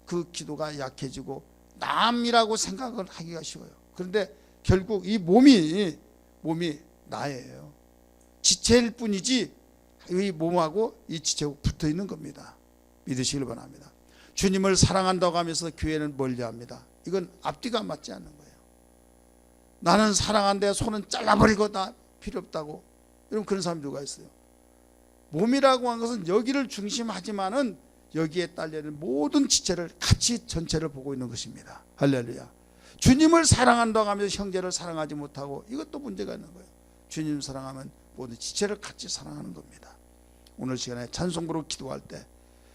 그 기도가 약해지고 남이라고 생각을 하기가 쉬워요. 그런데 결국 이 몸이 나예요. 지체일 뿐이지 이 몸하고 이 지체하고 붙어 있는 겁니다. 믿으시길 바랍니다. 주님을 사랑한다고 하면서 교회는 멀리합니다. 이건 앞뒤가 맞지 않는 거예요. 나는 사랑한데 손은 잘라버리고 다 필요 없다고, 여러분, 그런 사람 누가 있어요? 몸이라고 하는 것은 여기를 중심하지만은 여기에 딸려있는 모든 지체를 같이 전체를 보고 있는 것입니다. 할렐루야. 주님을 사랑한다고 하면서 형제를 사랑하지 못하고, 이것도 문제가 있는 거예요. 주님 사랑하면 모든 지체를 같이 사랑하는 겁니다. 오늘 시간에 찬송부로 기도할 때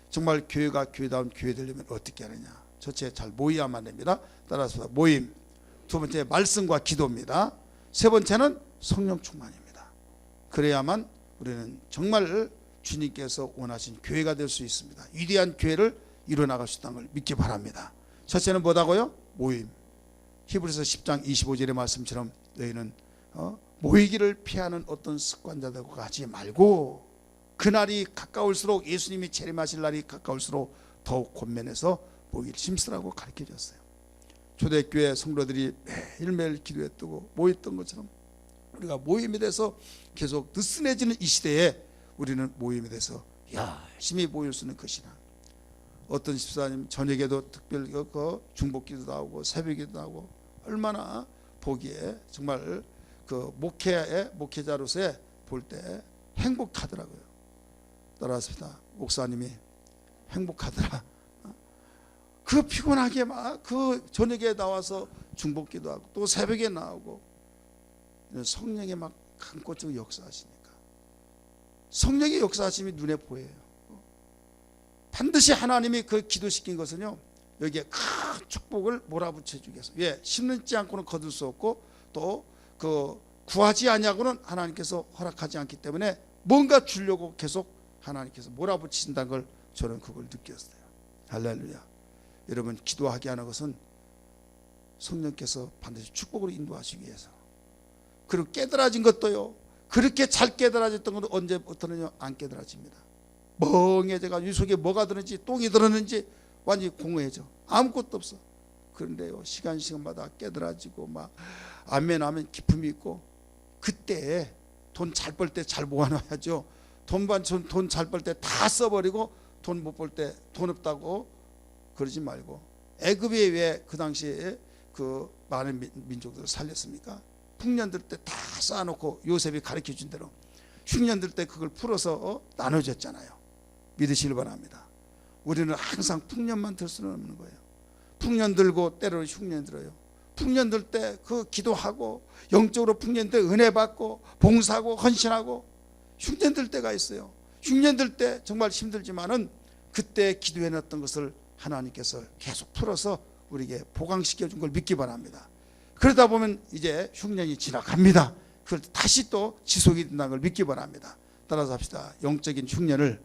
정말 교회가 교회다운 교회 되려면 어떻게 하느냐? 첫째, 잘 모여야만 됩니다. 따라서 모임. 두 번째, 말씀과 기도입니다. 세 번째는 성령 충만입니다. 그래야만 우리는 정말 주님께서 원하신 교회가 될 수 있습니다. 위대한 교회를 이뤄나갈 수 있다는 걸 믿기 바랍니다. 첫째는 뭐다고요? 모임. 히브리서 10장 25절의 말씀처럼 너희는 모이기를 피하는 어떤 습관자들과 하지 말고 그날이 가까울수록, 예수님이 재림하실 날이 가까울수록 더욱 권면해서 모이를 힘쓰라고 가르쳐 줬어요. 초대교회 성도들이 매일매일 기도에 뜨고 모였던 것처럼 우리가 모임에 대해서 계속 느슨해지는 이 시대에 우리는 모임에 대해서 열심히 모일 수 있는 것이나, 어떤 집사님 저녁에도 특별히 중복기도도 하고 새벽기도도 하고, 얼마나 보기에 정말 그 목회자로서의 볼 때 행복하더라고요. 따라하십니다. 목사님이 행복하더라. 그 피곤하게 막 그 저녁에 나와서 중복기도 하고 또 새벽에 나오고, 성령이 막 강권적으로 역사하시니까 성령의 역사하심이 눈에 보여요. 반드시 하나님이 그 기도시킨 것은요, 여기에 큰 축복을 몰아붙여 주기 위해서. 예, 심는지 않고는 거둘 수 없고 또 그 구하지 아니하고는 하나님께서 허락하지 않기 때문에 뭔가 주려고 계속 하나님께서 몰아붙이신다는 걸 저는 그걸 느꼈어요. 할렐루야. 여러분, 기도하게 하는 것은 성령께서 반드시 축복으로 인도하시기 위해서. 그리고 깨달아진 것도요, 그렇게 잘 깨달아졌던 것도 언제부터는요 안 깨달아집니다. 멍해져가 이 속에 뭐가 들었는지, 똥이 들었는지 완전히 공허해져. 아무것도 없어. 그런데요, 시간마다 깨달아지고 막 아멘 기쁨이 있고, 그때 돈 잘 벌 때 잘 모아놔야죠. 돈 잘 벌 때 다 써버리고 돈 못 벌 때 돈 없다고 그러지 말고. 애굽이 왜 그 당시에 그 많은 민족들을 살렸습니까? 풍년들 때 다 쌓아놓고 요셉이 가르쳐 준 대로 흉년들 때 그걸 풀어서 나눠줬잖아요. 믿으시길 바랍니다. 우리는 항상 풍년만 들 수는 없는 거예요. 풍년 들고 때로는 흉년 들어요. 풍년 들 때 그 기도하고 영적으로 풍년 때 은혜 받고 봉사하고 헌신하고, 흉년 들 때가 있어요. 흉년 들 때 정말 힘들지만은 그때 기도해 놨던 것을 하나님께서 계속 풀어서 우리에게 보강시켜 준 걸 믿기 바랍니다. 그러다 보면 이제 흉년이 지나갑니다. 그걸 다시 또 지속이 된다는 걸 믿기 바랍니다. 따라서 합시다. 영적인 흉년을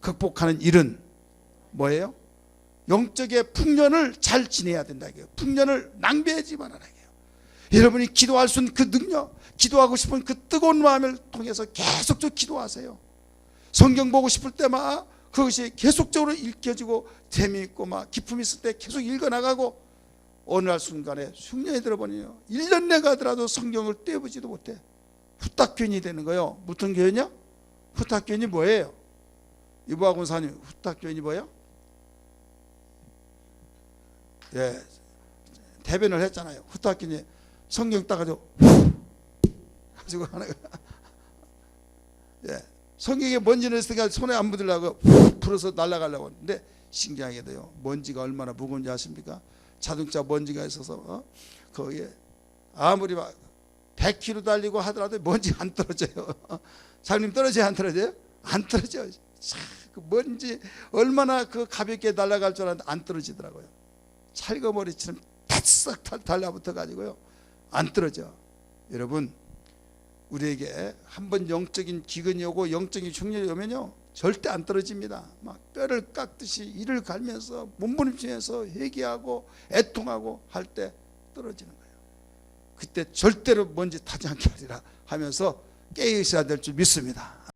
극복하는 일은 뭐예요? 영적의 풍년을 잘 지내야 된다. 풍년을 낭비하지 말아라. 여러분이 기도할 수 있는 그 능력, 기도하고 싶은 그 뜨거운 마음을 통해서 계속적으로 기도하세요. 성경 보고 싶을 때마다 그것이 계속적으로 읽혀지고 재미있고 막 기쁨이 있을 때 계속 읽어나가고, 어느 날 순간에 흉년이 들어버리요 1년 내가 하더라도 성경을 떼어보지도 못해. 후딱견이 되는 거예요. 무슨 견이요? 후딱견이 뭐예요? 이보아 권사님, 후딱견이 뭐예요? 예, 대변을 했잖아요. 후딱견이 성경 따가지고 가지고 하는 거야. 예, 성경에 먼지는 있으니까 손에 안 묻으려고 풀어서 날아가려고 하는데, 신기하게도요, 먼지가 얼마나 무거운지 아십니까? 자동차 먼지가 있어서 거기에 아무리 막 100km 달리고 하더라도 먼지 안 떨어져요. 장님, 떨어져요 안 떨어져요? 안 떨어져요. 그 먼지 얼마나 그 가볍게 날아갈 줄 알았는데 안 떨어지더라고요. 찰거머리처럼 탁싹 달라붙어 가지고요 안 떨어져. 여러분, 우리에게 한번 영적인 기근이 오고 영적인 흉년이 오면요 절대 안 떨어집니다. 막 뼈를 깎듯이 이를 갈면서 몸부림치면서 회개하고 애통하고 할 때 떨어지는 거예요. 그때 절대로 먼지 타지 않게 하리라 하면서 깨어 있어야 될 줄 믿습니다.